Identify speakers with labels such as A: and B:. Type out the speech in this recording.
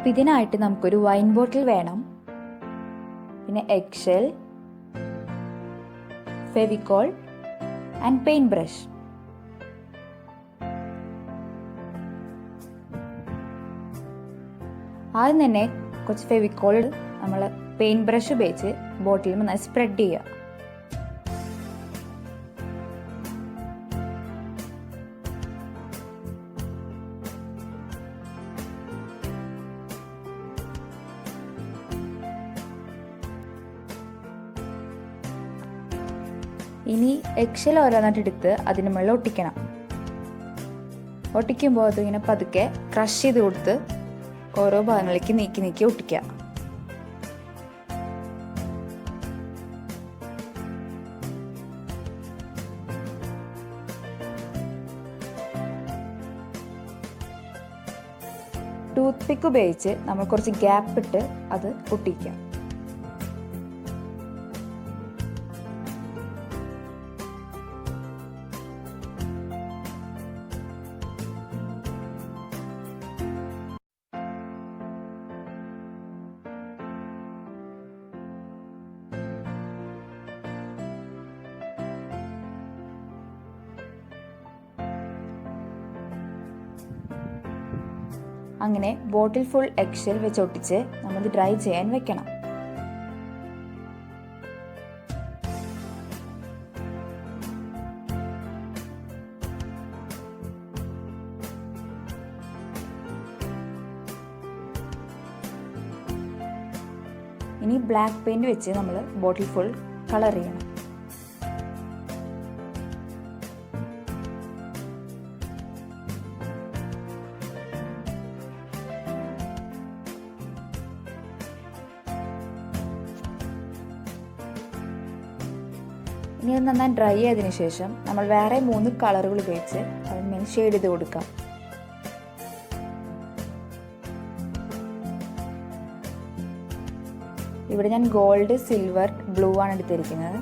A: അപ്പോൾ ഇതിനായിട്ട് നമുക്കൊരു വൈൻ ബോട്ടിൽ വേണം, പിന്നെ എഗ്ഷെൽ, ഫെവിക്കോൾ ആൻഡ് പെയിന്റ് ബ്രഷ്. ആദ്യം തന്നെ കുറച്ച് ഫെവിക്കോൾ നമ്മൾ പെയിന്റ് ബ്രഷ് ഉപയോഗിച്ച് ബോട്ടിൽ നന്നായി സ്പ്രെഡ് ചെയ്യുക. ഇനി എഗ്ഷെൽ ഓരോന്നായിട്ട് എടുത്ത് അതിന് മുകളിൽ ഒട്ടിക്കണം. ഒട്ടിക്കുമ്പോൾ അതിങ്ങനെ പതുക്കെ ക്രഷ് ചെയ്ത് കൊടുത്ത് ഓരോ ഭാഗങ്ങളിലേക്ക് നീക്കി നീക്കി ഒട്ടിക്കുക. ടൂത്ത് പിക്ക് ഉപയോഗിച്ച് നമ്മൾ കുറച്ച് ഗ്യാപ്പ് ഇട്ട് അത് ഒട്ടിക്കുക. അങ്ങനെ ബോട്ടിൽ ഫുൾ എഗ്ഷെൽ വെച്ച് ഒട്ടിച്ച് നമ്മൾ ഡ്രൈ ചെയ്യാൻ വെക്കണം. ഇനി ബ്ലാക്ക് പെയിന്റ് വെച്ച് നമ്മൾ ബോട്ടിൽ ഫുൾ കളർ ചെയ്യണം. ഇനി അത് നന്നായി ഡ്രൈ ആയതിനു ശേഷം നമ്മൾ വേറെ 3 കളറുകൾ ഉപയോഗിച്ച് അതിന്മേൽ ഷെയ്ഡ് ചെയ്ത് കൊടുക്കാം. ഇവിടെ ഞാൻ ഗോൾഡ്, സിൽവർ, ബ്ലൂ ആണ് എടുത്തിരിക്കുന്നത്.